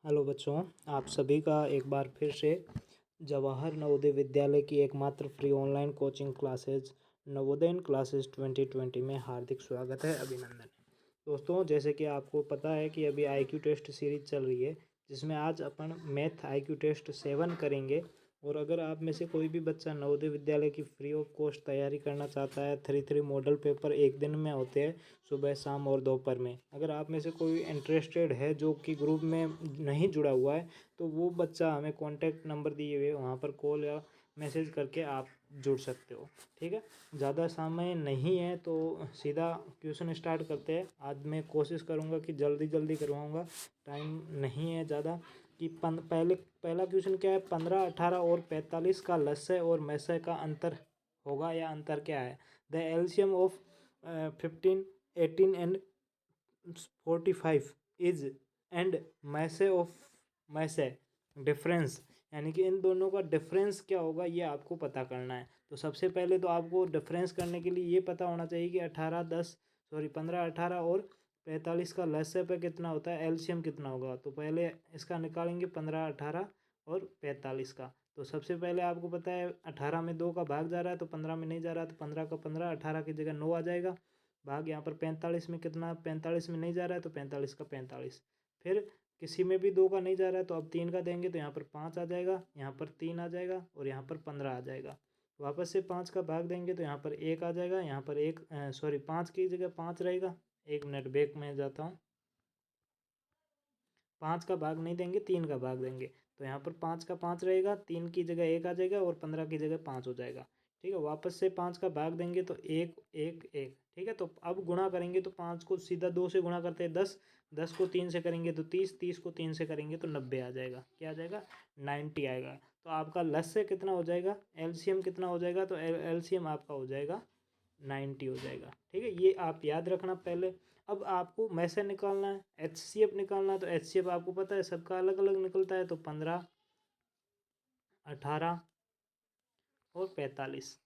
Hello बच्चों, आप सभी का एक बार फिर से जवाहर नवोदय विद्यालय की एकमात्र free online coaching classes Navodayan classes 2020 में हार्दिक स्वागत है, अभिनंदन। दोस्तों, जैसे कि आपको पता है कि अभी आईक्यू टेस्ट सीरीज चल रही है, जिसमें आज अपन मैथ आईक्यू टेस्ट 7 करेंगे। और अगर आप में से कोई भी बच्चा नवोदय विद्यालय की फ्री ऑफ कॉस्ट तैयारी करना चाहता है, 3 मॉडल पेपर एक दिन में होते हैं, सुबह शाम और दोपहर में। अगर आप में से कोई इंटरेस्टेड है जो कि ग्रुप में नहीं जुड़ा हुआ है, तो वो बच्चा हमें कॉन्टैक्ट नंबर दिए हुए वहाँ पर कॉल या मैसेज करके आप जुड़ सकते हो। ठीक है, ज़्यादा समय नहीं है तो सीधा क्वेश्चन स्टार्ट करते हैं। आज मैं कोशिश करूँगा कि जल्दी जल्दी करवाऊँगा, टाइम नहीं है ज़्यादा। कि पहला क्वेश्चन क्या है, 15, 18 और 45 का लसाय और मसाय का अंतर होगा, या अंतर क्या है। The LCM of 15, 18 and 45 is and मसाय ऑफ मसाय डिफरेंस, यानी कि इन दोनों का डिफरेंस क्या होगा ये आपको पता करना है। तो सबसे पहले तो आपको डिफरेंस करने के लिए ये पता होना चाहिए कि 15, 18 और 45 का लसाय पे कितना होता है, एलसीएम कितना होगा। तो पहले इसका निकालेंगे 15, 18 और 45 का। तो सबसे पहले आपको पता है 18 में 2 का भाग जा रहा है, तो 15 में नहीं जा रहा, तो 15 का 15, 18 की जगह 9 आ जाएगा। भाग यहाँ पर 45 में कितना, 45 में नहीं जा रहा है, तो 45 का 45। फिर किसी में भी 2 का नहीं जा रहा है, तो अब 3 का देंगे, तो यहाँ पर 5 आ जाएगा, यहाँ पर 3 आ जाएगा और यहाँ पर 15 आ जाएगा। वापस से 5 का भाग देंगे तो यहाँ पर 1 आ जाएगा, यहाँ पर 5 की जगह 5 रहेगा। 1 मिनट बैक में जाता हूँ। 5 का भाग नहीं देंगे, 3 का भाग देंगे, तो यहाँ पर 5 का 5 रहेगा, 3 की जगह 1 आ जाएगा और 15 की जगह 5 हो जाएगा। ठीक है, वापस से 5 का भाग देंगे तो 1 1 1। ठीक है, तो अब गुणा करेंगे तो 5 को सीधा 2 से गुणा करते हैं 10, 10 को 3 से करेंगे तो 30, 30 को 3 से करेंगे तो 90 आ जाएगा। क्या आ जाएगा, 90 आएगा। तो आपका लसाय कितना हो जाएगा, एलसीएम कितना हो जाएगा, तो एलसीएम आपका हो जाएगा 90 हो जाएगा। ठीक है, ये आप याद रखना पहले। अब आपको मैसे निकालना है, एचसीएफ निकालना है, तो एचसीएफ आपको पता है सबका अलग अलग निकलता है, तो 15, 18 और 45।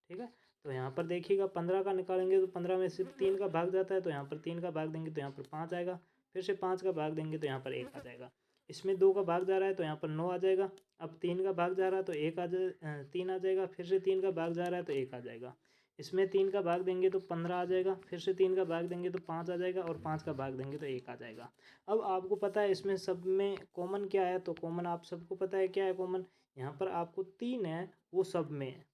ठीक है, तो यहाँ पर देखिएगा 15 का निकालेंगे तो 15 में सिर्फ 3 का भाग जाता है, तो यहाँ पर 3 का भाग देंगे तो यहाँ पर 5 आएगा। फिर से 5 का भाग देंगे तो यहाँ पर 1 आ जाएगा। इसमें 2 का भाग जा रहा है तो यहाँ पर 9 आ जाएगा। अब 3 का भाग जा रहा है तो 3 आ जाएगा। फिर से 3 का भाग जा रहा है तो 1 आ जाएगा। इसमें 3 का भाग देंगे तो 15 आ जाएगा। फिर से 3 का भाग देंगे तो 5 आ जाएगा और 5 का भाग देंगे तो 1 आ जाएगा। अब आपको पता है इसमें सब में कॉमन क्या है, तो कॉमन आप सबको पता है क्या है कॉमन। यहाँ पर आपको 3 है वो सब में है,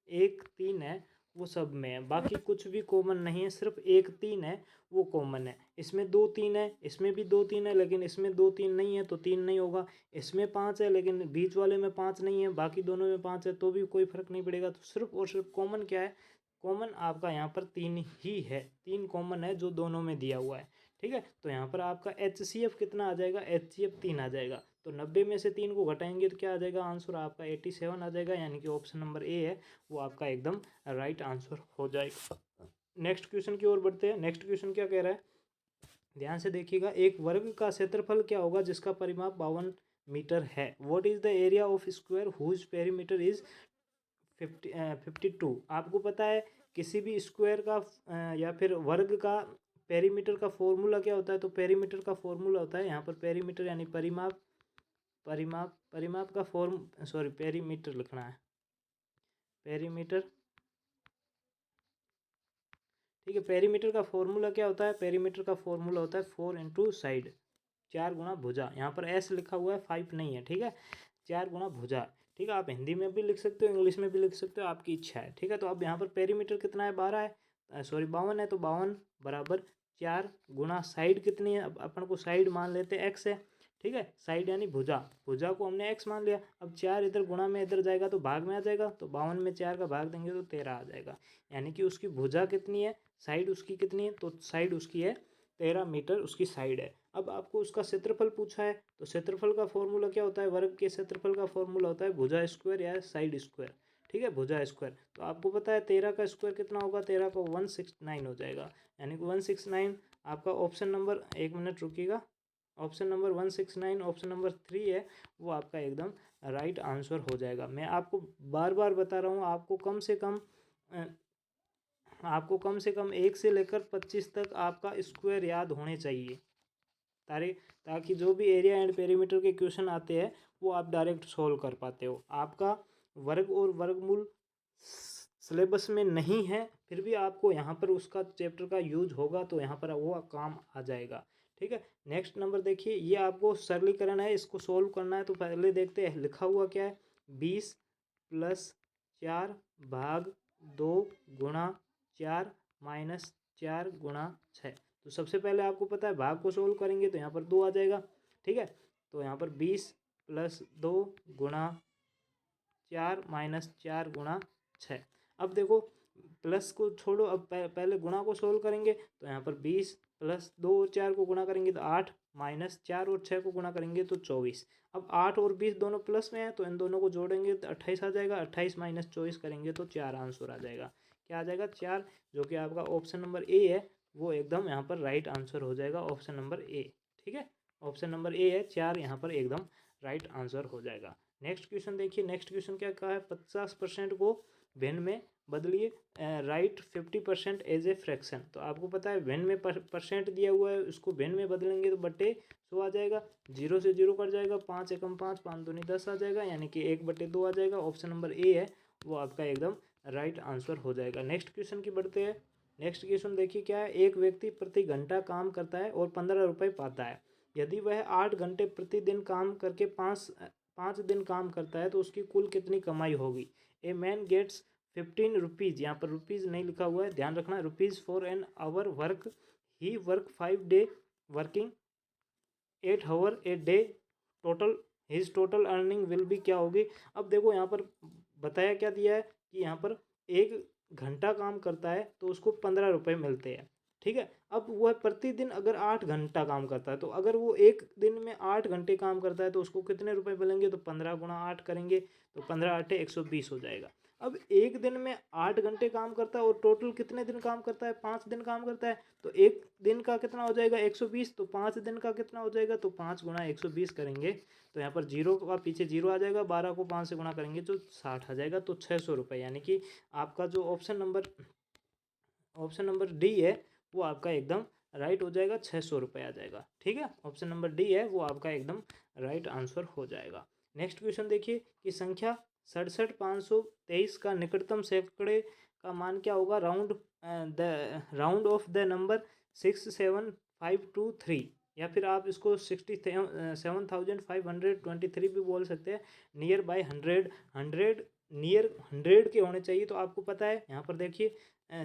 1 3 है वो सब में है, बाकी कुछ भी कॉमन नहीं है, सिर्फ 1 3 है वो कॉमन है। इसमें 2 3 है, इसमें भी 2 3 है, लेकिन इसमें 2 3 नहीं है तो 3 नहीं होगा। इसमें 5 है लेकिन बीच वाले में 5 नहीं है, बाकी दोनों में 5 है, तो भी कोई फर्क नहीं पड़ेगा। तो सिर्फ और सिर्फ कॉमन क्या है, कॉमन आपका यहाँ पर 3 ही है, 3 कॉमन है जो दोनों में दिया हुआ है। ठीक है, तो यहाँ पर आपका एचसीएफ कितना आ जाएगा, एचसीएफ 3 आ जाएगा। तो 90 में से 3 को घटाएंगे तो क्या आ जाएगा, आंसर आपका 87 आ जाएगा, यानी कि ऑप्शन नंबर ए है वो आपका एकदम राइट आंसर हो जाएगा। नेक्स्ट क्वेश्चन की ओर बढ़ते हैं। नेक्स्ट क्वेश्चन क्या कह रहा है, ध्यान से देखिएगा। एक वर्ग का क्षेत्रफल क्या होगा जिसका परिमाप 52 मीटर है। What is the area of square whose perimeter is 52। आपको पता है किसी भी स्क्वायर का या फिर वर्ग का पेरीमीटर का फॉर्मूला क्या होता है, तो पेरीमीटर का फॉर्मूला होता है यहाँ पर पेरीमीटर यानी परिमाप, परिमाप का पेरीमीटर लिखना है, पेरीमीटर। ठीक है, पेरीमीटर का फॉर्मूला क्या होता है, पेरीमीटर का फॉर्मूला होता है 4 इंटू साइड, 4 गुना भुजा। यहाँ पर एस लिखा हुआ है, 5 नहीं है। ठीक है, 4 गुना भुजा। ठीक है, आप हिंदी में भी लिख सकते हो, इंग्लिश में भी लिख सकते हो, आपकी इच्छा है। ठीक है, तो अब यहाँ पर पेरीमीटर कितना है, 12 है, 52 है, तो 52 बराबर 4 गुना साइड कितनी है, अब अपन को साइड मान लेते हैं एक्स है। ठीक है, साइड यानी भुजा, भुजा को हमने एक्स मान लिया। अब 4 इधर गुणा में इधर जाएगा तो भाग में आ जाएगा, तो 52 में 4 का भाग देंगे तो 13 आ जाएगा। यानी कि उसकी भुजा कितनी है, साइड उसकी कितनी है, तो साइड उसकी है 13 मीटर उसकी साइड है। अब आपको उसका क्षेत्रफल पूछा है, तो क्षेत्रफल का फॉर्मूला क्या होता है, वर्ग के क्षेत्रफल का फॉर्मूला होता है भुजा स्क्वायर या साइड स्क्वायर। ठीक है, भुजा स्क्वायर। तो आपको पता है 13 का स्क्वायर कितना होगा, 13 का 169 हो जाएगा, यानी कि 169 आपका ऑप्शन नंबर, 1 मिनट रुकिएगा, ऑप्शन नंबर 169 ऑप्शन नंबर 3 है वो आपका एकदम राइट आंसर हो जाएगा। मैं आपको बार बार बता रहा हूँ, आपको कम से कम 1 से लेकर 25 तक आपका स्क्वायर याद होने चाहिए। ताकि जो भी एरिया एंड पेरीमीटर के क्वेश्चन आते हैं वो आप डायरेक्ट सोल्व कर पाते हो। आपका वर्ग और वर्गमूल सिलेबस में नहीं है, फिर भी आपको यहाँ पर उसका चैप्टर का यूज होगा तो यहाँ पर वो काम आ जाएगा। ठीक है, नेक्स्ट नंबर देखिए, ये आपको सरलीकरण है, इसको सोल्व करना है। तो पहले देखते हैं लिखा हुआ क्या है। 20 + 4 भाग 2 गुणा 4 माइनस 4 गुणा 6। तो सबसे पहले आपको पता है भाग को सोल्व करेंगे तो यहाँ पर 2 आ जाएगा। ठीक है, तो यहाँ पर 20 + 2 गुणा 4 माइनस 4 गुणा 6। अब देखो प्लस को छोड़ो, अब पहले गुणा को सोल्व करेंगे तो यहाँ पर 20 + 2 और 4 को गुणा करेंगे तो 8 माइनस 4 और 6 को गुणा करेंगे तो 24। अब 8 और 20 दोनों प्लस में है तो इन दोनों को जोड़ेंगे तो 28 आ जाएगा। 28 माइनस 24 करेंगे तो 4 आंसर आ जाएगा। क्या आ जाएगा? 4, जो कि आपका ऑप्शन नंबर ए है वो एकदम यहाँ पर राइट आंसर हो जाएगा, ऑप्शन नंबर ए। ठीक है, ऑप्शन नंबर ए है 4, यहाँ पर एकदम राइट आंसर हो जाएगा। नेक्स्ट क्वेश्चन देखिए, नेक्स्ट क्वेश्चन क्या कहा है। 50% को भिन्न में बदलिए, राइट 50% एज ए फ्रैक्शन। तो आपको पता है भिन्न में परसेंट दिया हुआ है, उसको भिन्न में बदलेंगे तो बटे 100 आ जाएगा। 0 से 0 कट जाएगा, 5 एकम 5, 5 दूनी 10 आ जाएगा, यानी कि 1/2 आ जाएगा। ऑप्शन नंबर ए है वो आपका एकदम राइट आंसर हो जाएगा। नेक्स्ट क्वेश्चन की बढ़ते हैं। नेक्स्ट क्वेश्चन देखिए क्या है। एक व्यक्ति प्रति घंटा काम करता है और 15 रुपये पाता है। यदि वह 8 घंटे प्रतिदिन काम करके 5 दिन काम करता है तो उसकी कुल कितनी कमाई होगी। ए मैन गेट्स 15 रुपीज़, यहाँ पर रुपीज़ नहीं लिखा हुआ है, ध्यान रखना, rupees for an hour work, he work 5 day working 8 hour a day, total his total earning will be क्या होगी। अब देखो यहाँ पर बताया क्या दिया है कि यहाँ पर 1 घंटा काम करता है तो उसको 15 रुपये मिलते हैं। ठीक है, अब वह प्रतिदिन अगर 8 घंटा काम करता है तो अगर वो एक दिन में 8 घंटे काम करता है तो उसको कितने रुपए मिलेंगे। तो 15 गुणा 8 करेंगे तो 15 8 120 हो जाएगा। अब एक दिन में 8 घंटे काम करता है और टोटल कितने दिन काम करता है, 5 दिन काम करता है, तो एक दिन का कितना हो जाएगा 120, तो 5 दिन का कितना हो जाएगा, तो 5 गुणा 120 करेंगे तो यहाँ पर 0 का पीछे 0 आ जाएगा, 12 को 5 से गुणा करेंगे तो 60 आ जाएगा। तो 600 रुपये, यानी कि आपका जो ऑप्शन नंबर डी है वो आपका एकदम राइट हो जाएगा, 600 रुपये आ जाएगा। ठीक है, ऑप्शन नंबर डी है वो आपका एकदम राइट आंसर हो जाएगा। नेक्स्ट क्वेश्चन देखिए कि संख्या 67,523 का निकटतम सैकड़े का मान क्या होगा। राउंड ऑफ द नंबर 67523, या फिर आप इसको 67,523 भी बोल सकते हैं। नियर बाय 100 नियर 100 के होने चाहिए। तो आपको पता है यहाँ पर देखिए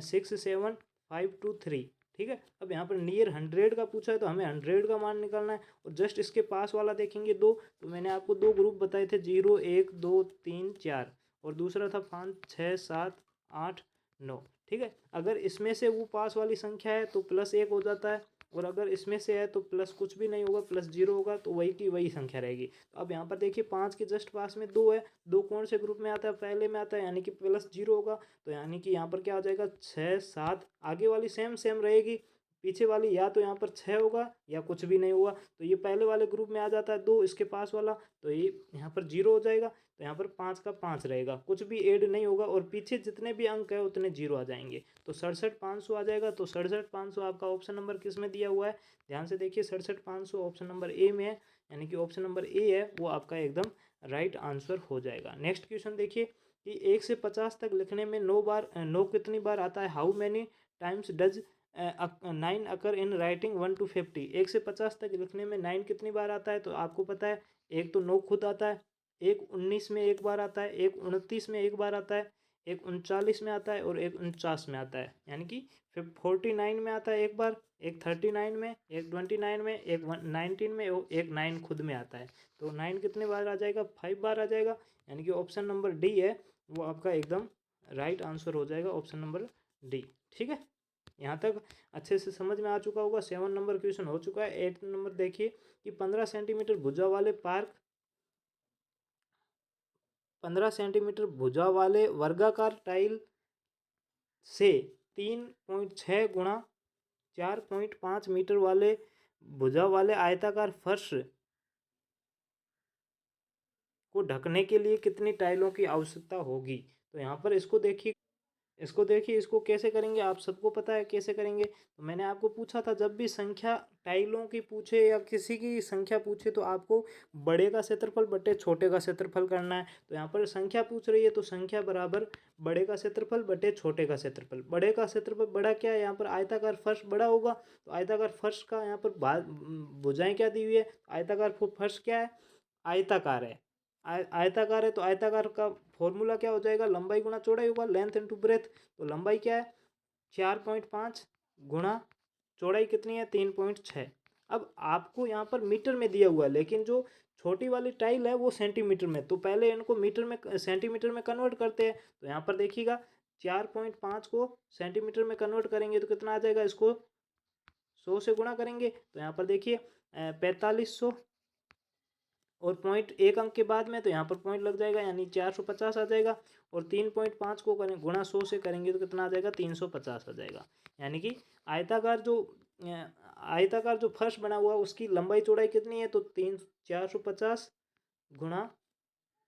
67523। ठीक है, अब यहाँ पर नियर 100 का पूछा है तो हमें 100 का मान निकालना है और जस्ट इसके पास वाला देखेंगे 2। तो मैंने आपको 2 ग्रुप बताए थे, 0 1 2 3 4 और दूसरा था 5 6 7 8 9। ठीक है, अगर इसमें से वो पास वाली संख्या है तो +1 हो जाता है, और अगर इसमें से है तो प्लस कुछ भी नहीं होगा, +0 होगा, तो वही की वही संख्या रहेगी। तो अब यहाँ पर देखिए 5 के जस्ट पास में 2 है, 2 कौन से ग्रुप में आता है, पहले में आता है, यानी कि +0 होगा। तो यानी कि यहाँ पर क्या हो जाएगा 6 7, आगे वाली सेम रहेगी, पीछे वाली या तो यहाँ पर 6 होगा या कुछ भी नहीं होगा। तो ये पहले वाले ग्रुप में आ जाता है 2, इसके पास वाला, तो ये यहाँ पर 0 हो जाएगा। तो यहाँ पर 5 का 5 रहेगा, कुछ भी ऐड नहीं होगा, और पीछे जितने भी अंक है उतने 0 आ जाएंगे। तो 67,500 आ जाएगा। तो 67,500 आपका ऑप्शन नंबर किस में दिया हुआ है, ध्यान से देखिए, 67,500 ऑप्शन नंबर ए में है, यानी कि ऑप्शन नंबर ए है वो आपका एकदम राइट आंसर हो जाएगा। नेक्स्ट क्वेश्चन देखिए कि 1 से 50 तक लिखने में 9 कितनी बार आता है। How many times does 9 occur in writing 1 to 50। 1 से 50 तक लिखने में 9 कितनी बार आता है। तो आपको पता है एक तो 9 खुद आता है, एक 19 में एक बार आता है, एक 29 में एक बार आता है, एक 39 में आता है और एक 49 में आता है, यानी कि 49 में आता है एक बार, एक 39 में, एक 29 में, एक 19 में और एक 9 खुद में आता है। तो 9 कितने बार आ जाएगा, 5 बार आ जाएगा, यानी कि ऑप्शन नंबर डी है वो आपका एकदम राइट आंसर हो जाएगा, ऑप्शन नंबर डी। ठीक है, यहाँ तक अच्छे से समझ में आ चुका होगा। 7 नंबर क्वेश्चन हो चुका है। 8 नंबर देखिए कि 15 सेंटीमीटर भुजा वाले 15 सेंटीमीटर भुजा वाले वर्गाकार टाइल से 3.6 गुणा 4.5 मीटर वाले भुजा वाले आयताकार फर्श को ढकने के लिए कितनी टाइलों की आवश्यकता होगी। तो यहाँ पर इसको देखिए इसको देखिए, इसको कैसे करेंगे, आप सबको पता है कैसे करेंगे। तो मैंने आपको पूछा था, जब भी संख्या टाइलों की पूछे या किसी की संख्या पूछे तो आपको बड़े का क्षेत्रफल बटे छोटे का क्षेत्रफल करना है। तो यहाँ पर संख्या पूछ रही है तो संख्या बराबर बड़े का क्षेत्रफल बटे छोटे का क्षेत्रफल। बड़े का क्षेत्रफल बड़ा क्या है, यहाँ पर आयताकार फर्श बड़ा होगा, तो आयताकार फर्श का यहाँ पर भुजाएं क्या दी हुई है, आयताकार फर्श क्या है, आयताकार है। आयताकार है तो आयताकार का फॉर्मूला क्या हो जाएगा, लंबाई गुणा चौड़ाई होगा, लेंथ इनटू ब्रेथ। तो लंबाई क्या है 4.5 गुणा चौड़ाई कितनी है 3.6। अब आपको यहाँ पर मीटर में दिया हुआ है, लेकिन जो छोटी वाली टाइल है वो सेंटीमीटर में, तो पहले इनको मीटर में सेंटीमीटर में कन्वर्ट करते हैं। तो यहाँ पर देखिएगा 4.5 को सेंटीमीटर में कन्वर्ट करेंगे तो कितना आ जाएगा, इसको 100 से गुणा करेंगे तो यहाँ पर देखिए 4500 और पॉइंट एक अंक के बाद में, तो यहाँ पर पॉइंट लग जाएगा यानी 450 आ जाएगा। और 3.5 को करें गुणा 100 से करेंगे तो कितना आ जाएगा 350 आ जाएगा। यानी कि आयताकार जो फर्श बना हुआ उसकी लंबाई चौड़ाई कितनी है, तो 450 गुणा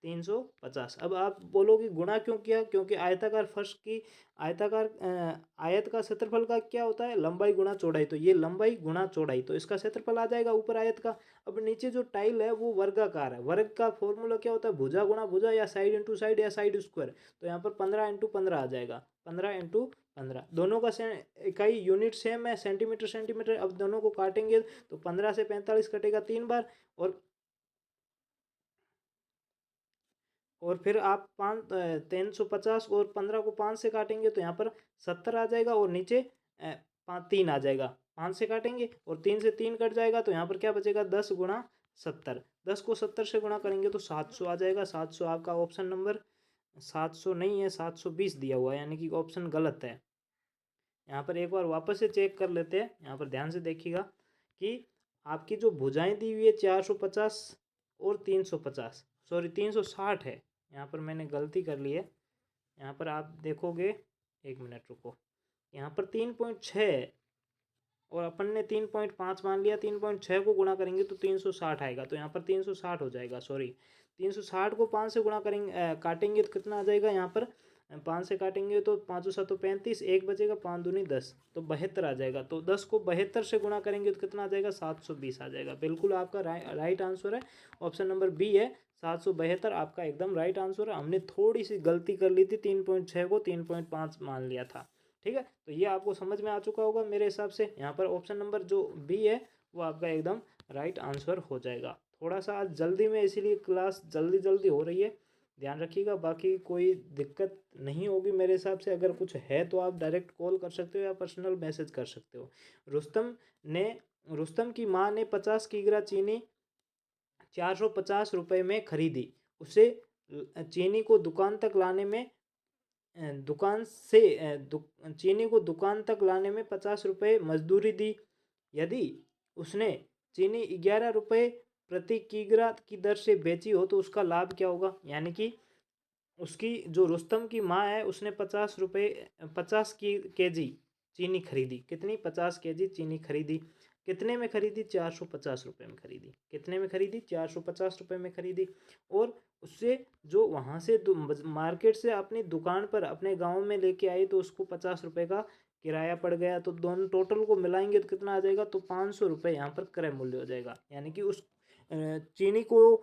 350। अब आप बोलोगे गुणा क्यों किया, क्योंकि आयताकार फर्श की आयताकार आयत का क्षेत्रफल का क्या होता है, लंबाई गुणा चौड़ाई। तो ये लंबाई गुणा चौड़ाई, तो इसका क्षेत्रफल आ जाएगा ऊपर आयत का। अब नीचे जो टाइल है वो वर्गाकार है, वर्ग का फॉर्मूला क्या होता है, भुजा गुणा भुजा या साइड इंटू साइड या साइड स्क्वायर। तो यहाँ पर 15 × 15 आ जाएगा, 15 × 15। दोनों का इकाई यूनिट सेम है, सेंटीमीटर सेंटीमीटर। अब दोनों को काटेंगे तो 15 से 45 कटेगा 3 बार, और फिर आप 350 और 15 को 5 से काटेंगे तो यहाँ पर 70 आ जाएगा, और नीचे 3 आ जाएगा। 5 से काटेंगे और 3 से 3 कट जाएगा तो यहाँ पर क्या बचेगा 10 गुणा 70। 10 को 70 से गुणा करेंगे तो 700 आ जाएगा। 700 आपका ऑप्शन नंबर 700 नहीं है, 720 दिया हुआ है, यानी कि ऑप्शन गलत है। यहाँ पर एक बार वापस से चेक कर लेते हैं। यहाँ पर ध्यान से देखिएगा कि आपकी जो भुजाएं दी हुई है 450 और 350, सॉरी 360 है, यहाँ पर मैंने गलती कर ली है। यहाँ पर आप देखोगे, एक मिनट रुको, यहाँ पर 3.6 है और अपन ने 3.5 मान लिया। 3.6 को गुणा करेंगे तो 360 आएगा, तो यहाँ पर 360 हो जाएगा। सॉरी 360 को 5 से गुणा करेंगे काटेंगे तो कितना आ जाएगा, यहाँ पर 5 से काटेंगे तो 5 7 35, एक बचेगा, 5 दूनी 10, तो 72 आ जाएगा। तो 10 को 72 से गुणा करेंगे तो कितना आ जाएगा 720 आ जाएगा। बिल्कुल आपका राइट आंसर है, ऑप्शन नंबर बी है 772 आपका एकदम राइट आंसर है। हमने थोड़ी सी गलती कर ली थी, 3.6 को 3.5 मान लिया था। ठीक है, तो ये आपको समझ में आ चुका होगा मेरे हिसाब से। यहाँ पर ऑप्शन नंबर जो बी है वो आपका एकदम राइट आंसर हो जाएगा। थोड़ा सा आज जल्दी में, इसीलिए क्लास जल्दी जल्दी हो रही है, ध्यान रखिएगा। बाकी कोई दिक्कत नहीं होगी मेरे हिसाब से। अगर कुछ है तो आप डायरेक्ट कॉल कर सकते हो या पर्सनल मैसेज कर सकते हो। रुस्तम की माँ ने 50 किग्रा चीनी 450 रुपये में खरीदी। उसे चीनी को दुकान तक लाने में चीनी को दुकान तक लाने में 50 रुपये मजदूरी दी। यदि उसने चीनी 11 रुपये प्रति किग्रा की दर से बेची हो तो उसका लाभ क्या होगा। यानी कि उसकी जो रुस्तम की माँ है उसने 50 केजी चीनी खरीदी। कितनी, 50 केजी चीनी खरीदी। कितने में खरीदी, 450 रुपये में खरीदी। कितने में खरीदी, 450 रुपये में खरीदी। और उससे जो वहाँ से मार्केट से अपनी दुकान पर अपने गांव में लेके आई तो उसको 50 रुपये का किराया पड़ गया। तो दोनों टोटल को मिलाएंगे तो कितना आ जाएगा, तो 500 रुपये यहाँ पर क्रय मूल्य हो जाएगा। यानी कि उस चीनी को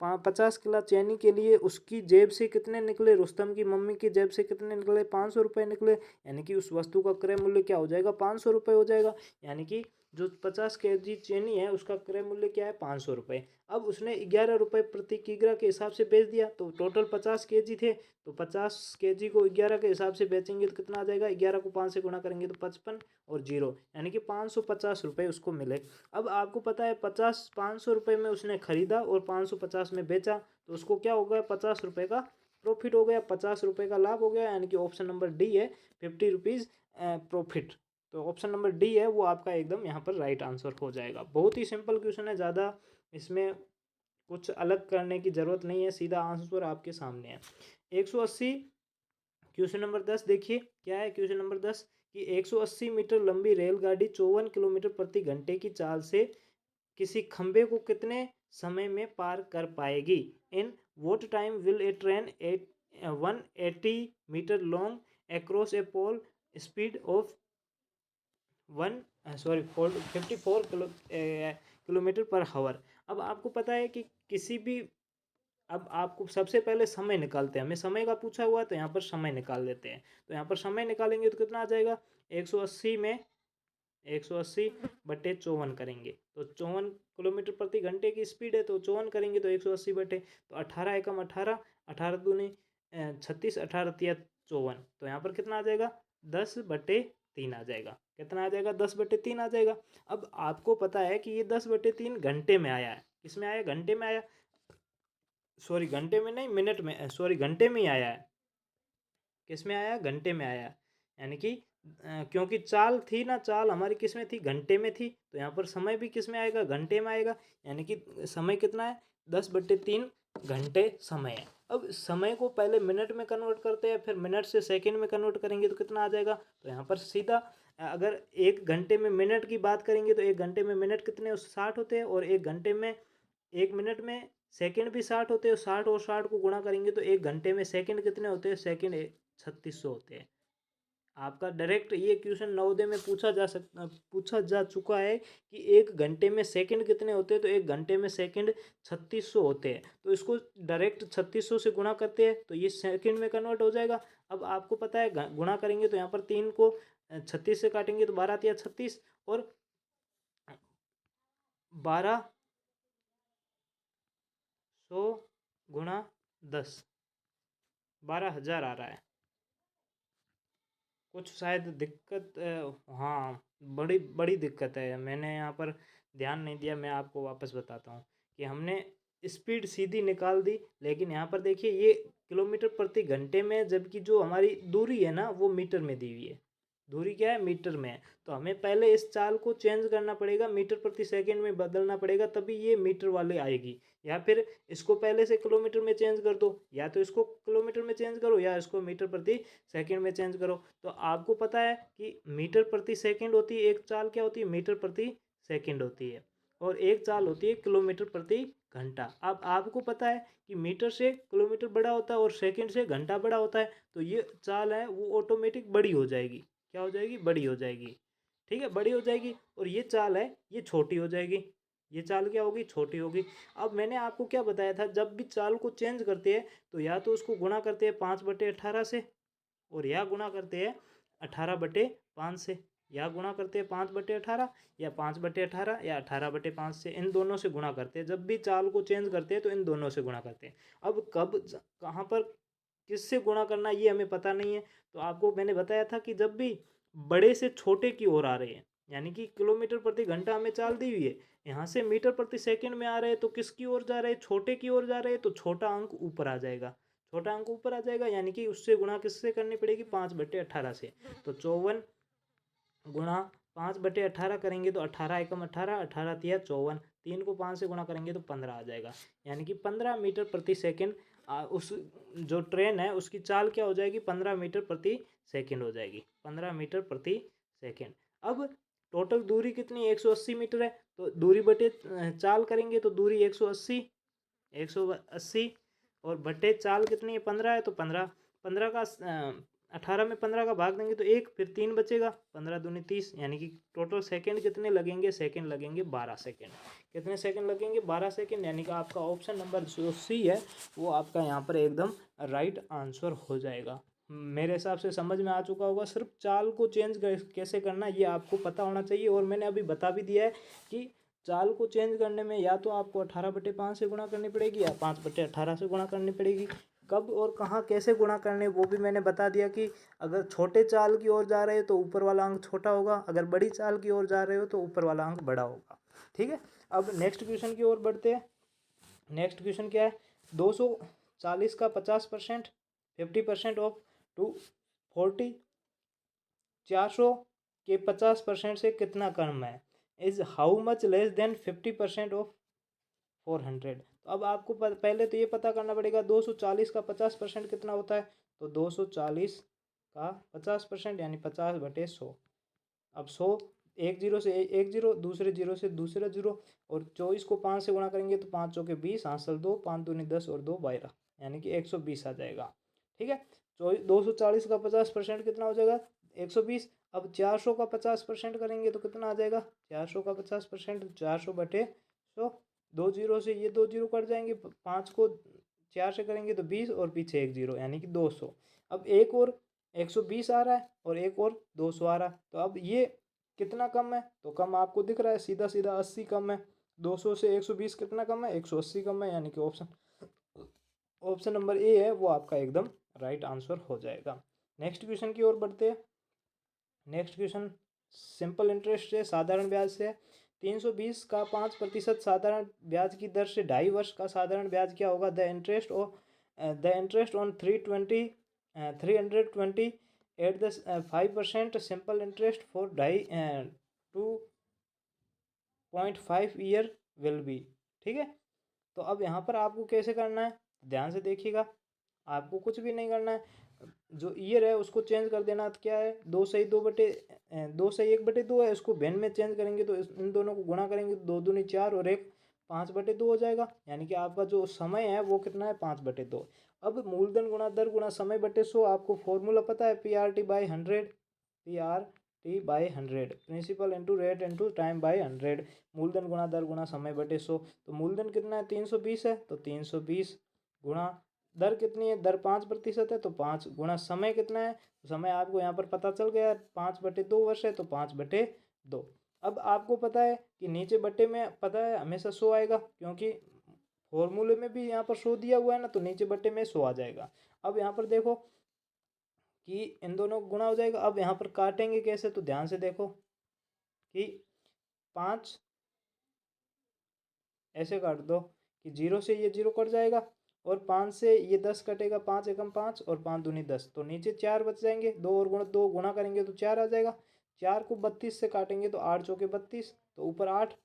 50 किलो चीनी के लिए उसकी जेब से कितने निकले, रुस्तम की मम्मी की जेब से कितने निकले, 500 रुपये निकले। यानी कि उस वस्तु का क्रय मूल्य क्या हो जाएगा, 500 रुपये हो जाएगा। यानी कि जो 50 केजी चीनी है उसका क्रय मूल्य क्या है, 500 रुपये। अब उसने 11 रुपये प्रति किग्रा के हिसाब से बेच दिया। तो टोटल 50 केजी थे, तो 50 केजी को 11 के हिसाब से बेचेंगे तो कितना आ जाएगा, 11 को 5 से गुणा करेंगे तो 55 और 0, यानी कि 550 रुपये उसको मिले। अब आपको पता है 500 रुपये में उसने खरीदा और 550 में बेचा, तो उसको क्या हो गया, 50 रुपये का प्रॉफिट हो गया, 50 रुपये का लाभ हो गया। यानी कि ऑप्शन नंबर डी है 50 रुपीज़ प्रॉफिट। तो ऑप्शन नंबर डी है वो आपका एकदम यहाँ पर राइट आंसर हो जाएगा। बहुत ही सिंपल क्वेश्चन है, ज़्यादा इसमें कुछ अलग करने की ज़रूरत नहीं है, सीधा आंसर आपके सामने है। 180 क्वेश्चन नंबर 10 देखिए क्या है। क्वेश्चन नंबर 10 कि 180 मीटर लंबी रेलगाड़ी 54 किलोमीटर प्रति घंटे की चाल से किसी खंबे को कितने समय में पार कर पाएगी। In what time will a train 180 metre long across a pole speed of 54 kilometre per hour. अब आपको पता है कि किसी भी, अब आपको सबसे पहले समय निकालते हैं, हमें समय का पूछा हुआ है तो यहाँ पर समय निकाल देते हैं। तो यहाँ पर समय निकालेंगे तो कितना आ जाएगा, 180 में 180/54 करेंगे तो 54 किलोमीटर प्रति घंटे की स्पीड है, तो 54 करेंगे तो 180 बटे, तो 18 एकम 18, 18 दूनी 36, 18 तिया 54, तो यहाँ पर कितना आ जाएगा, 10/3 आ जाएगा। कितना आ जाएगा, 10/3 आ जाएगा। अब आपको पता है कि ये 10/3 घंटे में आया है। किसमें आया, घंटे में आया, सॉरी घंटे में नहीं, मिनट में, सॉरी घंटे में ही आया है। किस में आया, घंटे में आया। यानी कि क्योंकि चाल थी ना, चाल हमारी किस में थी, घंटे में थी, तो यहाँ पर समय भी किस में आएगा, घंटे में आएगा। यानी कि समय कितना है, 10/3 घंटे समय है। अब समय को पहले मिनट में कन्वर्ट करते हैं, फिर मिनट से सेकंड में कन्वर्ट करेंगे तो कितना आ जाएगा। तो यहाँ पर सीधा अगर 1 घंटे में मिनट की बात करेंगे तो 1 घंटे में मिनट कितने, 60 होते हैं, और 1 घंटे में 1 मिनट में सेकंड भी 60 होते हैं। 60 और 60 को गुणा करेंगे तो 1 घंटे में सेकंड कितने होते हैं, सेकंड 3600 होते हैं। आपका डायरेक्ट ये क्वेश्चन नवोदय में पूछा जा चुका है कि 1 घंटे में सेकंड कितने होते हैं, तो 1 घंटे में सेकंड 3600 होते हैं। तो इसको डायरेक्ट 3600 से गुणा करते हैं तो ये सेकंड में कन्वर्ट हो जाएगा। अब आपको पता है गुणा करेंगे तो यहाँ पर 3 को 36 से काटेंगे तो 12 या 36, और 1200 गुणा 10, 12,000 आ रहा है। कुछ शायद दिक्कत, हाँ बड़ी बड़ी दिक्कत है, मैंने यहाँ पर ध्यान नहीं दिया। मैं आपको वापस बताता हूँ कि हमने स्पीड सीधी निकाल दी, लेकिन यहाँ पर देखिए ये किलोमीटर प्रति घंटे में, जबकि जो हमारी दूरी है ना वो मीटर में दी हुई है। दूरी क्या है, मीटर में है। तो हमें पहले इस चाल को चेंज करना पड़ेगा, मीटर प्रति सेकंड में बदलना पड़ेगा, तभी ये मीटर वाली आएगी। या फिर इसको पहले से किलोमीटर में चेंज कर दो, या तो इसको किलोमीटर में चेंज करो या इसको मीटर प्रति सेकंड में चेंज करो। तो आपको पता है कि मीटर प्रति सेकंड होती है एक चाल, क्या होती है, मीटर प्रति सेकंड होती है, और एक चाल होती है किलोमीटर प्रति घंटा। अब आपको पता है कि मीटर से किलोमीटर बड़ा होता है और सेकंड से घंटा बड़ा होता है, तो ये चाल है वो ऑटोमेटिक बड़ी हो जाएगी। क्या हो जाएगी, बड़ी हो जाएगी। ठीक है, बड़ी हो जाएगी। और ये चाल है ये छोटी हो जाएगी। ये चाल क्या होगी, छोटी होगी। अब मैंने आपको क्या बताया था, जब भी चाल को चेंज करते हैं तो या तो उसको गुणा करते हैं 5/18 से, और या गुणा करते हैं 18/5 से, या गुणा करते हैं 5/18, या 5/18, या 18/5 से। इन दोनों से गुणा करते हैं, जब भी चाल को चेंज करते हैं तो इन दोनों से गुणा करते हैं। अब कब कहाँ पर किससे गुणा करना ये हमें पता नहीं है। तो आपको मैंने बताया था कि जब भी बड़े से छोटे की ओर आ रहे हैं, यानी कि किलोमीटर प्रति घंटा हमें चाल दी हुई है, यहाँ से मीटर प्रति सेकंड में आ रहे हैं, तो किसकी ओर जा रहे हैं, छोटे की ओर जा रहे हैं, तो छोटा अंक ऊपर आ जाएगा। छोटा अंक ऊपर आ जाएगा, यानी कि उससे गुणा किससे करनी पड़ेगी, 5/18 से। तो 54 गुणा 5/18 करेंगे तो 18 एकम 18, 18 तिया 54, 3 को 5 से गुणा करेंगे तो 15 आ जाएगा। यानी कि 15 मीटर प्रति सेकंड उस जो ट्रेन है उसकी चाल क्या हो जाएगी, 15 मीटर प्रति सेकंड हो जाएगी, 15 मीटर प्रति सेकंड। अब टोटल दूरी कितनी, 180 मीटर है, तो दूरी बटे चाल करेंगे तो दूरी 180 और बटे चाल कितनी है, 15 है, तो 15 15 का 18 में 15 का भाग देंगे तो 1, फिर 3 बचेगा, 15 दूनी 30, यानी कि टोटल सेकंड कितने लगेंगे, सेकंड लगेंगे 12 सेकंड। कितने सेकंड लगेंगे, 12 सेकंड। यानी कि आपका ऑप्शन नंबर जो सी है वो आपका यहाँ पर एकदम राइट आंसर हो जाएगा। मेरे हिसाब से समझ में आ चुका होगा। सिर्फ चाल को चेंज कैसे करना ये आपको पता होना चाहिए, और मैंने अभी बता भी दिया है कि चाल को चेंज करने में या तो आपको 18/5 से गुणा करनी पड़ेगी, या 5/18 से गुणा करनी पड़ेगी। कब और कहाँ कैसे गुणा करने वो भी मैंने बता दिया कि अगर छोटे चाल की ओर जा रहे हो तो ऊपर वाला अंक छोटा होगा, अगर बड़ी चाल की ओर जा रहे हो तो ऊपर वाला अंक बड़ा होगा। ठीक है, अब नेक्स्ट क्वेश्चन की ओर बढ़ते हैं। नेक्स्ट क्वेश्चन क्या है, 240 का 50%, 50% ऑफ 240, 400 के 50% से कितना कम है, is how much less than 50% of 400। तो अब आपको पहले तो ये पता करना पड़ेगा 240 का 50% कितना होता है। तो 240 का 50% यानी 50/100। अब 100, एक जीरो से एक जीरो, दूसरे जीरो से दूसरा जीरो, और 24 को 5 से गुणा करेंगे तो 5 चौके 20, हासिल 2, 5 दूनी 10 और 2 12, यानी कि 120 आ जाएगा। ठीक है, 240 का 50% कितना हो जाएगा 120। अब 400 का 50% करेंगे तो कितना आ जाएगा 400 का 50%, 400/100। 2 जीरो से ये 2 जीरो कट जाएंगे, 5 को 4 से करेंगे तो 20 और पीछे 1 जीरो यानी कि 200। अब एक और 120 आ रहा है और एक और 200 आ रहा है, तो अब ये कितना कम है, तो कम आपको दिख रहा है सीधा सीधा 80 कम है। 200 से 120 कितना कम है 180 कम है, यानी कि ऑप्शन ऑप्शन नंबर ए है वो आपका एकदम राइट आंसर हो जाएगा। नेक्स्ट क्वेश्चन की ओर बढ़ते हैं। नेक्स्ट क्वेश्चन सिंपल इंटरेस्ट से, साधारण ब्याज से। 320 का 5% साधारण ब्याज की दर से 2.5 वर्ष का साधारण ब्याज क्या होगा। The interest on 320 at the 5% simple interest for 2.5 year will be. ठीक है, तो अब यहाँ पर आपको कैसे करना है, ध्यान से देखिएगा। आपको कुछ भी नहीं करना है, जो ईयर है उसको चेंज कर देना। तो क्या है 2 से 1/2 है, इसको भिन्न में चेंज करेंगे तो इन दोनों को गुणा करेंगे तो 2 दूनी 4 और 1 5/2 हो जाएगा, यानी कि आपका जो समय है वो कितना है 5/2। अब मूलधन गुणा दर गुणा समय बटे 100, आपको फॉर्मूला पता है PRT/100, PRT/100, principal into rate into time by 100। मूलधन गुणा दर गुणा समय बटे 100, तो मूलधन कितना है 320 है, तो 320 गुणा दर कितनी है, दर 5% है तो 5 गुणा समय कितना है, तो समय आपको यहाँ पर पता चल गया 5/2 वर्ष है तो 5/2। अब आपको पता है कि नीचे बट्टे में पता है हमेशा 100 आएगा, क्योंकि फॉर्मूले में भी यहाँ पर 100 दिया हुआ है ना, तो नीचे बट्टे में 100 आ जाएगा। अब यहाँ पर देखो कि इन दोनों को गुणा हो जाएगा। अब यहाँ पर काटेंगे कैसे, तो ध्यान से देखो कि 5 ऐसे काट दो कि 0 से ये 0 कट जाएगा और 5 से ये 10 कटेगा, 5 एकम 5 और 5 दूनी 10, तो नीचे 4 बच जाएंगे। 2 गुणा करेंगे तो 4 आ जाएगा। 4 को 32 से काटेंगे तो 8 चौके 32, तो ऊपर 8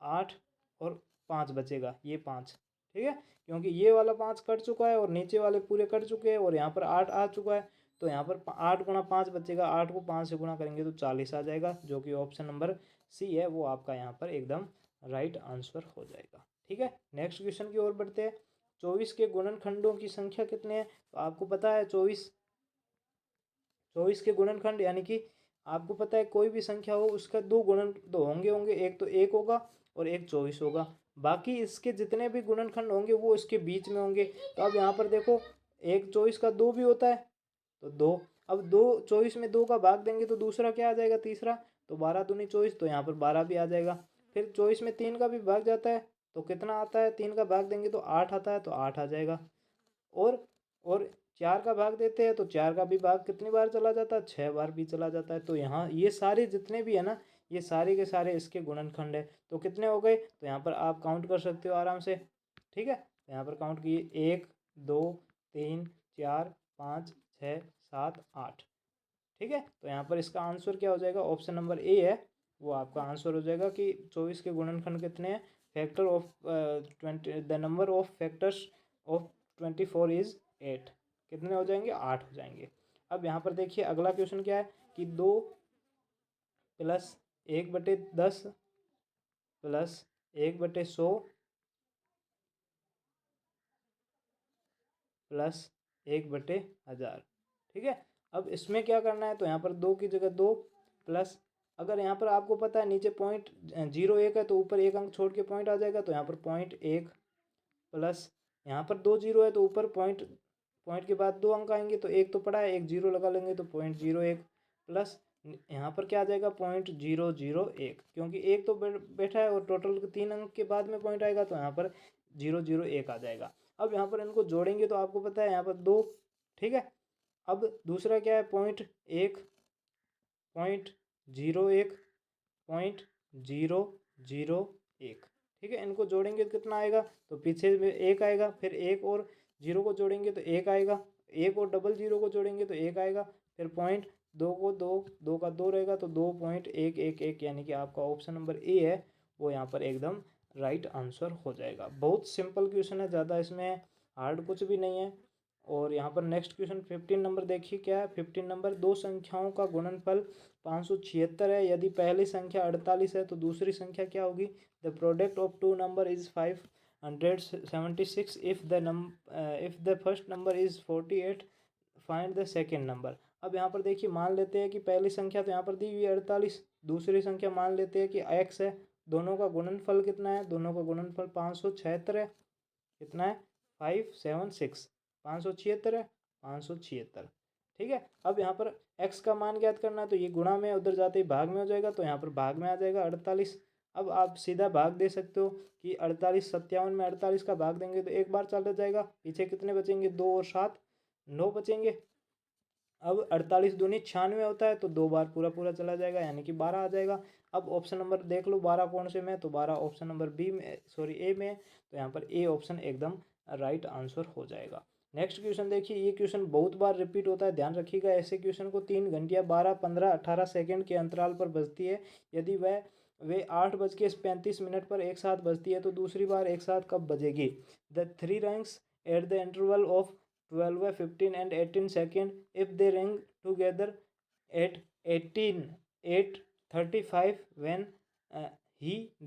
8 और 5 बचेगा, ये 5। ठीक है, क्योंकि ये वाला 5 कट चुका है और नीचे वाले पूरे कट चुके हैं और यहाँ पर 8 आ चुका है, तो यहाँ पर 8 × 5 बचेगा। 8 को 5 से गुणा करेंगे तो 40 आ जाएगा, जो कि ऑप्शन नंबर सी है वो आपका यहाँ पर एकदम राइट आंसर हो जाएगा। ठीक है, नेक्स्ट क्वेश्चन की ओर बढ़ते हैं। 24 के गुणनखंडों की संख्या कितने हैं, तो आपको पता है 24 के गुणनखंड, यानी कि आपको पता है कोई भी संख्या हो उसका 2 गुणन तो होंगे, एक तो 1 होगा और एक 24 होगा। बाकी इसके जितने भी गुणनखंड होंगे वो इसके बीच में होंगे। तो अब यहाँ पर देखो, एक 24 का 2 भी होता है तो 2। अब 24 में 2 का भाग देंगे तो दूसरा क्या आ जाएगा तीसरा, तो 12 दूनी 24, तो यहाँ पर 12 भी आ जाएगा। फिर 24 में 3 का भी भाग जाता है तो कितना आता है, 3 का भाग देंगे तो 8 आता है, तो 8 आ जाएगा। और 4 का भाग देते हैं तो 4 का भी भाग कितनी बार चला जाता है, 6 बार भी चला जाता है। तो यहाँ ये सारे जितने भी है ना, ये सारे के सारे इसके गुणनखंड है। तो कितने हो गए, तो यहाँ पर आप काउंट कर सकते हो आराम से। ठीक है, तो यहाँ पर काउंट किए 1 2 3 4 5 6 7 8। ठीक है, तो यहाँ पर इसका आंसर क्या हो जाएगा, ऑप्शन नंबर ए है वो आपका आंसर हो जाएगा कि 24 के गुणनखंड कितने हैं। Factor of 20, the number of factors of 24 is 8। कितने हो जाएंगे, 8 हो जाएंगे। अब यहाँ पर देखिए अगला क्वेश्चन क्या है कि 2 + 1/10 + 1/100 + 1/1000। ठीक है, अब इसमें क्या करना है, तो यहाँ पर 2 की जगह 2 प्लस, अगर यहाँ पर आपको पता है नीचे पॉइंट 0 1 है तो ऊपर 1 अंक छोड़ के पॉइंट आ जाएगा, तो यहाँ पर .1 प्लस, यहाँ पर 2 0 है तो ऊपर पॉइंट पॉइंट के बाद 2 अंक आएंगे, तो 1 तो पड़ा है, 1 0 लगा लेंगे तो .01 प्लस यहाँ पर क्या आ जाएगा .001, क्योंकि 1 तो बैठा है और टोटल 3 अंक के बाद में पॉइंट आएगा, तो यहाँ पर 001 आ जाएगा। अब यहाँ पर इनको जोड़ेंगे तो आपको पता है यहाँ पर 2। ठीक है, अब दूसरा क्या है .1 .01 .001। ठीक है, इनको जोड़ेंगे तो कितना आएगा, तो पीछे में 1 आएगा, फिर 1 और 0 को जोड़ेंगे तो 1 आएगा, 1 और डबल 0 को जोड़ेंगे तो 1 आएगा, फिर पॉइंट 2 को 2 का 2 रहेगा तो 2.111, यानी कि आपका ऑप्शन नंबर ए है वो यहाँ पर एकदम राइट आंसर हो जाएगा। बहुत सिंपल क्वेश्चन है, ज़्यादा इसमें हार्ड कुछ भी नहीं है। और यहाँ पर नेक्स्ट क्वेश्चन 15 नंबर देखिए क्या है। 15 नंबर, दो संख्याओं का गुणनफल 576 है, यदि पहली संख्या 48 है तो दूसरी संख्या क्या होगी। The product of two number is 576 if the first number is 48 find the second number. अब यहाँ पर देखिए मान लेते हैं कि पहली संख्या तो यहाँ पर दी हुई है 48, दूसरी संख्या मान लेते हैं कि x है। दोनों का गुणनफल कितना है? दोनों का गुणनफल 576 है। कितना है? 576, 576 है, 576। ठीक है। अब यहाँ पर x का मान ज्ञात करना है तो ये गुणा में, उधर जाते ही भाग में हो जाएगा, तो यहाँ पर भाग में आ जाएगा 48। अब आप सीधा भाग दे सकते हो कि 48 57 में 48 का भाग देंगे तो एक बार चला जाएगा, पीछे कितने बचेंगे? 2 और 7 9 बचेंगे। अब 48 दूनी 96 होता है तो 2 बार पूरा पूरा चला जाएगा, यानी कि 12 आ जाएगा। अब ऑप्शन नंबर देख लो 12 कौन से में, तो 12 ऑप्शन नंबर बी में, सॉरी ए में, तो यहाँ पर ए ऑप्शन एकदम राइट आंसर हो जाएगा। नेक्स्ट क्वेश्चन देखिए, ये क्वेश्चन बहुत बार रिपीट होता है, ध्यान रखिएगा। ऐसे क्वेश्चन को 3 घंटिया 12 15 18 सेकेंड के अंतराल पर बजती है। यदि वे 8:35 पर एक साथ बजती है तो दूसरी बार एक साथ कब बजेगी? The three ranks at the interval of 12, 15 and 18 second if they ring together at 18 8:35 when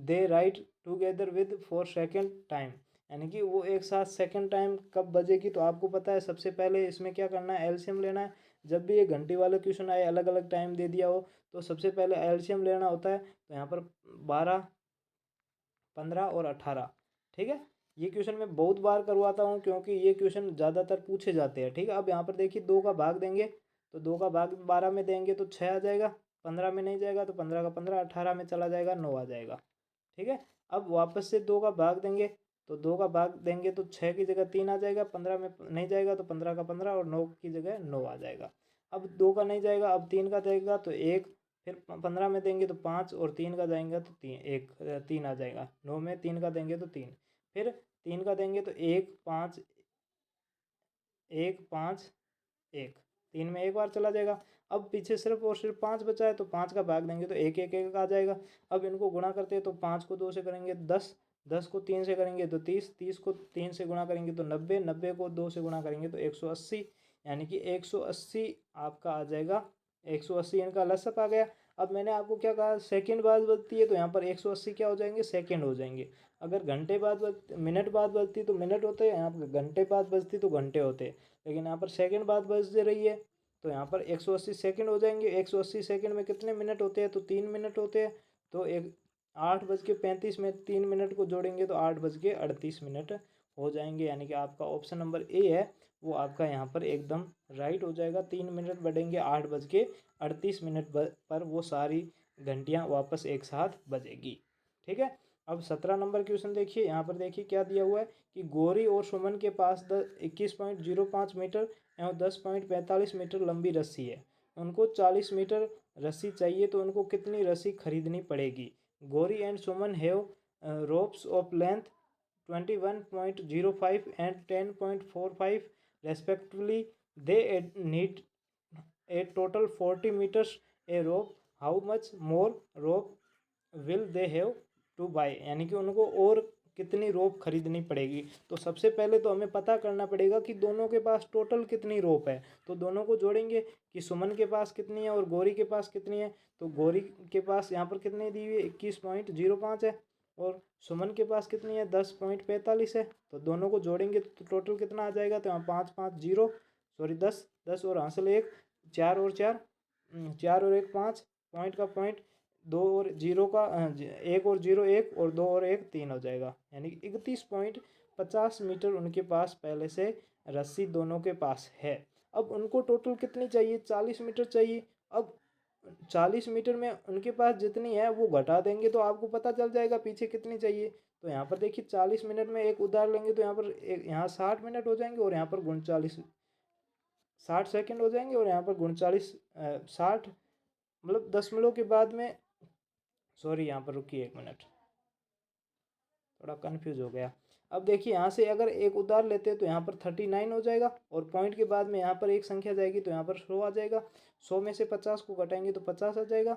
they write together with 4 second time। यानी कि वो एक साथ सेकंड टाइम कब बजेगी? तो आपको पता है सबसे पहले इसमें क्या करना है, एलसीएम लेना है। जब भी ये घंटे वाला क्वेश्चन आए, अलग अलग टाइम दे दिया हो, तो सबसे पहले एलसीएम लेना होता है। तो यहाँ पर 12 15 और 18। ठीक है। ये क्वेश्चन मैं बहुत बार करवाता हूँ क्योंकि ये क्वेश्चन ज़्यादातर पूछे जाते हैं। ठीक है। अब यहाँ पर देखिए 2 का भाग देंगे तो 2 का भाग 12 में देंगे तो 6 आ जाएगा, 15 में नहीं जाएगा तो 15 का 15, 18 में चला जाएगा 9 आ जाएगा। ठीक है। अब वापस से 2 का भाग देंगे तो 2 का भाग देंगे तो 6 की जगह 3 आ जाएगा, 15 में नहीं जाएगा तो 15 का 15 और 9 की जगह 9 आ जाएगा। अब 2 का नहीं जाएगा, अब 3 का जाएगा तो 1, फिर 15 में देंगे तो 5 और 3 का जाएगा तो 3 आ जाएगा। 9 में 3 का देंगे तो 3, फिर 3 का देंगे तो 1 5 1 5 1, 3 में एक बार चला जाएगा। अब पीछे सिर्फ और सिर्फ 5 बचा है तो 5 का भाग देंगे तो 1 1 1 आ जाएगा। अब इनको गुणा करते हैं तो 5 को 2 से करेंगे 10, 10 को 3 से करेंगे तो 30, 30 को 3 से गुणा करेंगे तो 90, 90 को 2 से गुणा करेंगे तो 180, यानी कि 180 आपका आ जाएगा। 180 इनका लसअप आ गया। अब मैंने आपको क्या कहा, सेकंड बाद बजती है तो यहाँ पर 180 क्या हो जाएंगे? सेकंड हो जाएंगे। अगर घंटे बाद मिनट बाद बजती तो मिनट होते हैं, यहाँ पर घंटे बाद बजती तो घंटे होते हैं, लेकिन यहाँ पर सेकंड बाद बज रही है तो यहाँ पर 180 सेकंड हो जाएंगे। 180 सेकंड में कितने मिनट होते हैं? तो 3 मिनट होते हैं। तो 8:35 में 3 मिनट को जोड़ेंगे तो 8:38 हो जाएंगे, यानी कि आपका ऑप्शन नंबर ए है वो आपका यहाँ पर एकदम राइट हो जाएगा। 3 मिनट बढ़ेंगे 8:38 पर वो सारी घंटियाँ वापस एक साथ बजेगी। ठीक है। अब 17 नंबर क्वेश्चन देखिए, यहाँ पर देखिए क्या दिया हुआ है कि गौरी और सुमन के पास 21.05 मीटर एवं 10.45 मीटर लंबी रस्सी है। उनको 40 मीटर रस्सी चाहिए तो उनको कितनी रस्सी खरीदनी पड़ेगी? Gauri and Suman have ropes of length 21.05 and 10.45 respectively. They need a total 40 meters a rope. How much more rope will they have to buy? यानी कि उनको और कितनी रोप खरीदनी पड़ेगी। तो सबसे पहले तो हमें पता करना पड़ेगा कि दोनों के पास टोटल कितनी रोप है। तो दोनों को जोड़ेंगे कि सुमन के पास कितनी है और गौरी के पास कितनी है। तो गौरी के पास यहाँ पर कितनी दी हुई है? 21.05 है और सुमन के पास कितनी है? 10.45 है। तो दोनों को जोड़ेंगे तो टोटल कितना आ जाएगा? तो यहाँ 5 5 0, सॉरी 10 10 और हासिल 1, 4 और 4 4 और 1 5, पॉइंट का पॉइंट, 2 और 0 का 1 और 0 1 और 2 और 1 3 हो जाएगा, यानी कि 31.50 मीटर उनके पास पहले से रस्सी दोनों के पास है। अब उनको टोटल कितनी चाहिए? 40 मीटर चाहिए। अब 40 मीटर में उनके पास जितनी है वो घटा देंगे तो आपको पता चल जाएगा पीछे कितनी चाहिए। तो यहाँ पर देखिए 40 मिनट में एक उधार लेंगे तो यहाँ पर यहाँ 60 मिनट हो जाएंगे और यहाँ पर 60 सेकंड हो जाएंगे और यहाँ पर 60 मतलब दशमलव के बाद में, सॉरी यहाँ पर रुकिए 1 मिनट, थोड़ा कंफ्यूज हो गया। अब देखिए यहाँ से अगर एक उधार लेते हैं तो यहाँ पर 39 हो जाएगा और पॉइंट के बाद में यहाँ पर एक संख्या जाएगी तो यहाँ पर 100 आ जाएगा। 100 में से 50 को घटाएंगे तो 50 आ जाएगा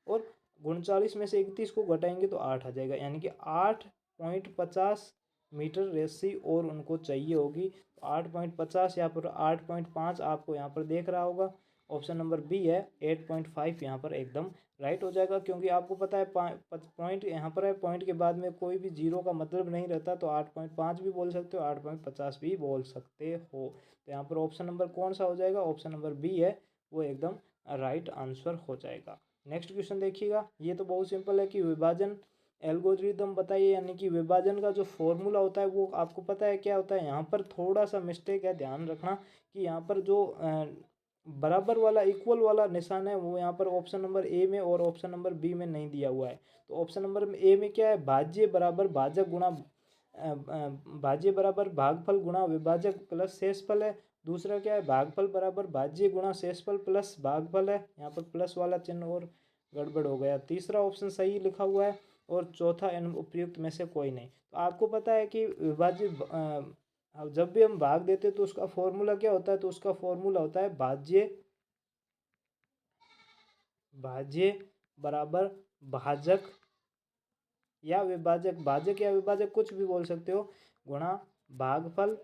और 39 में से 31 को घटाएंगे तो 8 आ जाएगा, यानी कि 8.50 मीटर रस्सी और उनको चाहिए होगी। तो 8.50 या फिर 8.5 आपको यहाँ पर देख रहा होगा। ऑप्शन नंबर बी है 8.5 यहाँ पर एकदम राइट हो जाएगा, क्योंकि आपको पता है पॉइंट यहाँ पर है, पॉइंट के बाद में कोई भी जीरो का मतलब नहीं रहता, तो 8.5 भी बोल सकते हो, 8.50 भी बोल सकते हो। तो यहाँ पर ऑप्शन नंबर कौन सा हो जाएगा, ऑप्शन नंबर बी है वो एकदम राइट आंसर हो जाएगा। नेक्स्ट क्वेश्चन देखिएगा, ये तो बहुत सिंपल है कि विभाजन एल्गोरिदम बताइए, यानी कि विभाजन का जो फॉर्मूला होता है वो आपको पता है क्या होता है। यहाँ पर थोड़ा सा मिस्टेक है, ध्यान रखना कि यहाँ पर जो बराबर वाला इक्वल वाला निशान है वो यहाँ पर ऑप्शन नंबर ए में और ऑप्शन नंबर बी में नहीं दिया हुआ है। तो ऑप्शन नंबर ए में क्या है, भाज्य बराबर भाजक गुणा भाज्य बराबर भागफल गुणा विभाजक प्लस शेषफल है। दूसरा क्या है, भागफल बराबर भाज्य गुणा शेषफल प्लस भागफल है, यहाँ पर प्लस वाला चिन्ह और गड़बड़ हो गया। तीसरा ऑप्शन सही लिखा हुआ है और चौथा इन उपयुक्त में से कोई नहीं। तो आपको पता है कि विभाज्य अब जब भी हम भाग देते हैं तो उसका फॉर्मूला क्या होता है, तो उसका फॉर्मूला होता है भाज्य भाज्य बराबर भाजक या विभाजक, भाजक या विभाजक कुछ भी बोल सकते हो, गुणा भागफल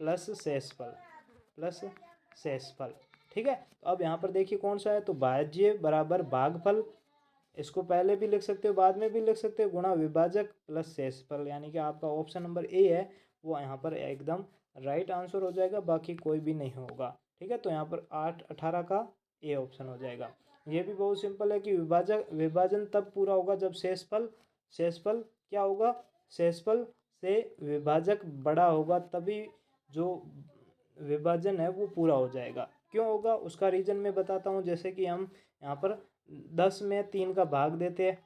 प्लस शेषफल। ठीक है, तो अब यहाँ पर देखिए कौन सा है, तो भाज्य बराबर भागफल, इसको पहले भी लिख सकते हो बाद में भी लिख सकते हो, गुणा विभाजक प्लस शेषफल, यानी कि आपका ऑप्शन नंबर ए है वो यहाँ पर एकदम राइट आंसर हो जाएगा, बाकी कोई भी नहीं होगा। ठीक है, तो यहाँ पर 8/18 का ए ऑप्शन हो जाएगा। ये भी बहुत सिंपल है कि विभाजन तब पूरा होगा जब शेषफल क्या होगा, शेषफल से विभाजक बड़ा होगा, तभी जो विभाजन है वो पूरा हो जाएगा। क्यों होगा उसका रीज़न मैं बताता हूँ। जैसे कि हम यहाँ पर 10 में 3 का भाग देते हैं,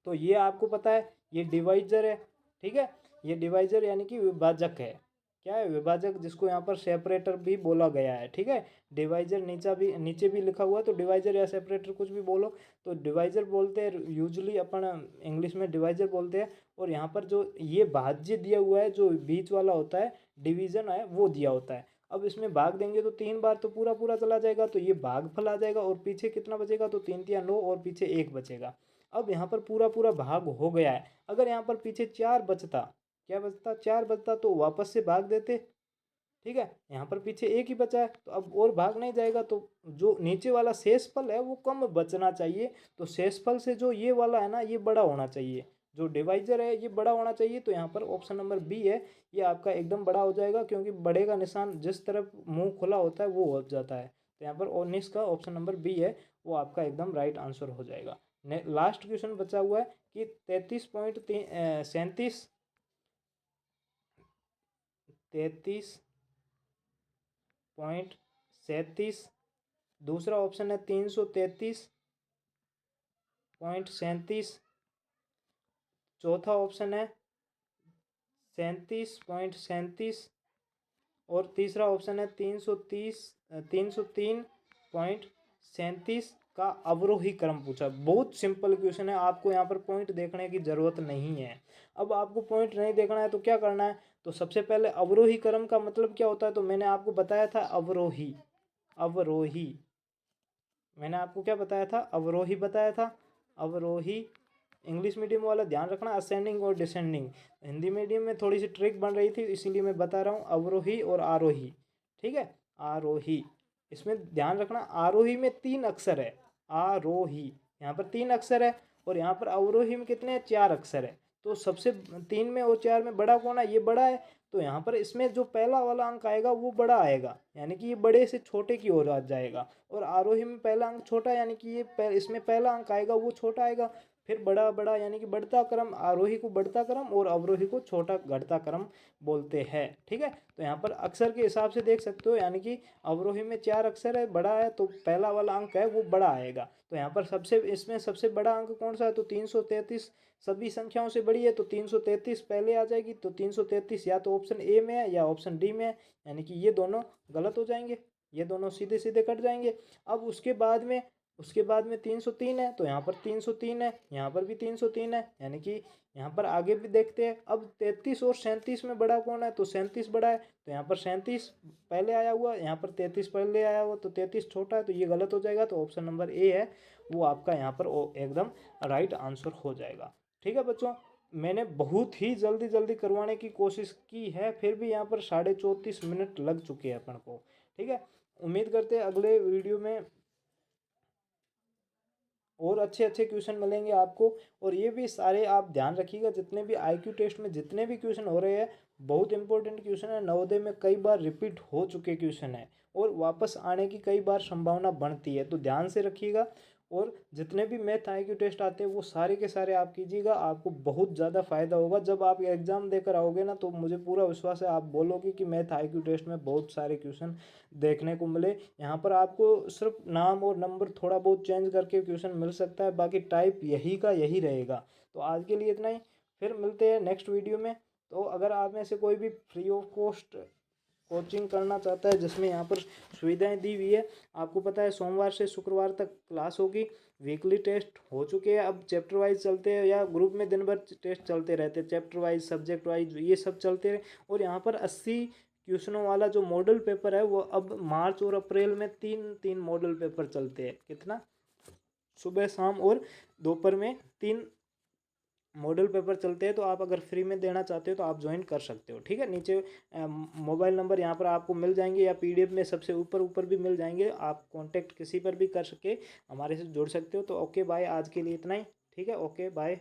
तो ये आपको पता है ये डिवाइजर है। ठीक है, ये डिवाइजर यानी कि विभाजक है। क्या है, विभाजक, जिसको यहाँ पर सेपरेटर भी बोला गया है। ठीक है, डिवाइजर नीचे भी लिखा हुआ है, तो डिवाइजर या सेपरेटर कुछ भी बोलो, तो डिवाइजर बोलते हैं यूजुअली अपन इंग्लिश में डिवाइजर बोलते हैं। और यहाँ पर जो ये भाज्य दिया हुआ है, जो बीच वाला होता है डिवीजन है वो दिया होता है। अब इसमें भाग देंगे तो 3 बार तो पूरा पूरा चला जाएगा, तो ये भागफल आ जाएगा, और पीछे कितना बचेगा, तो 3 3 9 और पीछे 1 बचेगा। अब यहाँ पर पूरा पूरा भाग हो गया है, अगर यहाँ पर पीछे 4 बचता, क्या बचता, 4 बचता, तो वापस से भाग देते। ठीक है, यहाँ पर पीछे 1 ही बचा है, तो अब और भाग नहीं जाएगा, तो जो नीचे वाला शेषफल है वो कम बचना चाहिए। तो शेषफल से जो ये वाला है ना ये बड़ा होना चाहिए, जो डिवाइजर है ये बड़ा होना चाहिए। तो यहाँ पर ऑप्शन नंबर बी है, ये आपका एकदम बड़ा हो जाएगा, क्योंकि बड़े का निशान जिस तरफ मुंह खुला होता है वो हो जाता है। तो यहाँ पर 19 का ऑप्शन नंबर बी है वो आपका एकदम राइट आंसर हो जाएगा। लास्ट क्वेश्चन बचा हुआ है कि 33.37, दूसरा ऑप्शन है 333.37, चौथा ऑप्शन है 37.37, और तीसरा ऑप्शन है 303.37 का अवरोही क्रम पूछा। बहुत सिंपल क्वेश्चन है, आपको यहाँ पर पॉइंट देखने की ज़रूरत नहीं है। अब आपको पॉइंट नहीं देखना है तो क्या करना है, तो सबसे पहले अवरोही क्रम का मतलब क्या होता है, तो मैंने आपको बताया था अवरोही मैंने आपको क्या बताया था, अवरोही बताया था। अवरोही इंग्लिश मीडियम वाला ध्यान रखना, असेंडिंग और डिसेंडिंग। हिंदी मीडियम में थोड़ी सी ट्रिक बन रही थी, इसीलिए मैं बता रहा हूँ अवरोही और आरोही। ठीक है, आरोही, इसमें ध्यान रखना, आरोही में 3 अक्षर है, आरोही यहाँ पर 3 अक्षर है, और यहाँ पर अवरोही में कितने हैं, 4 अक्षर है। तो सबसे 3 में और 4 में बड़ा कौन है, ये बड़ा है। तो यहाँ पर इसमें जो पहला वाला अंक आएगा वो बड़ा आएगा, यानी कि ये बड़े से छोटे की ओर आ जाएगा। और आरोही में पहला अंक छोटा, यानी कि ये इसमें पहला अंक आएगा वो छोटा आएगा। फिर बड़ा बड़ा यानी कि बढ़ता क्रम, आरोही को बढ़ता क्रम और अवरोही को छोटा घटता क्रम बोलते हैं। ठीक है, तो यहाँ पर अक्षर के हिसाब से देख सकते हो, यानी कि अवरोही में 4 अक्षर है, बड़ा है, तो पहला वाला अंक है वो बड़ा आएगा। तो यहाँ पर इसमें सबसे बड़ा अंक कौन सा है, तो 333 सभी संख्याओं से बड़ी है, तो 333 पहले आ जाएगी। तो 333 या तो ऑप्शन ए में है या ऑप्शन डी में है, यानी कि ये दोनों गलत हो जाएंगे, ये दोनों सीधे सीधे कट जाएंगे। अब उसके बाद में 303 है, तो यहाँ पर 303 है, यहाँ पर भी 303 है, यानी कि यहाँ पर आगे भी देखते हैं। अब 33 और 37 में बड़ा कौन है, तो 37 बड़ा है, तो यहाँ पर 37 पहले आया हुआ, यहाँ पर 33 पहले आया हुआ, तो 33 छोटा है, तो ये गलत हो जाएगा। तो ऑप्शन नंबर ए है वो आपका यहाँ पर एकदम राइट आंसर हो जाएगा। ठीक है बच्चों, मैंने बहुत ही जल्दी जल्दी करवाने की कोशिश की है, फिर भी यहाँ पर 34.5 मिनट लग चुके हैं अपन को। ठीक है, उम्मीद करते हैं अगले वीडियो में और अच्छे अच्छे क्वेश्चन मिलेंगे आपको। और ये भी सारे आप ध्यान रखिएगा, जितने भी आईक्यू टेस्ट में जितने भी क्वेश्चन हो रहे हैं बहुत इंपॉर्टेंट क्वेश्चन है, नवोदय में कई बार रिपीट हो चुके क्वेश्चन है और वापस आने की कई बार संभावना बनती है, तो ध्यान से रखिएगा। और जितने भी मैथ आईक्यू टेस्ट आते हैं वो सारे के सारे आप कीजिएगा, आपको बहुत ज़्यादा फायदा होगा। जब आप एग्जाम देकर आओगे ना तो मुझे पूरा विश्वास है आप बोलोगे कि मैथ आईक्यू टेस्ट में बहुत सारे क्वेश्चन देखने को मिले। यहाँ पर आपको सिर्फ नाम और नंबर थोड़ा बहुत चेंज करके क्वेश्चन मिल सकता है, बाकी टाइप यही का यही रहेगा। तो आज के लिए इतना ही, फिर मिलते हैं नेक्स्ट वीडियो में। तो अगर आप में से कोई भी फ्री ऑफ कॉस्ट कोचिंग करना चाहता है जिसमें यहाँ पर सुविधाएं दी हुई है, आपको पता है सोमवार से शुक्रवार तक क्लास होगी, वीकली टेस्ट हो चुके हैं, अब चैप्टर वाइज चलते हैं या ग्रुप में दिन भर टेस्ट चलते रहते हैं, चैप्टर वाइज सब्जेक्ट वाइज ये सब चलते रहे। और यहाँ पर 80 क्वेश्चनों वाला जो मॉडल पेपर है वो अब मार्च और अप्रैल में तीन तीन मॉडल पेपर चलते हैं। कितना, सुबह शाम और दोपहर में 3 मॉडल पेपर चलते हैं। तो आप अगर फ्री में देना चाहते हो तो आप ज्वाइन कर सकते हो। ठीक है, नीचे मोबाइल नंबर यहाँ पर आपको मिल जाएंगे या पीडीएफ में सबसे ऊपर ऊपर भी मिल जाएंगे, आप कांटेक्ट किसी पर भी कर सके हमारे से जुड़ सकते हो। तो ओके बाय, आज के लिए इतना ही। ठीक है, ओके बाय।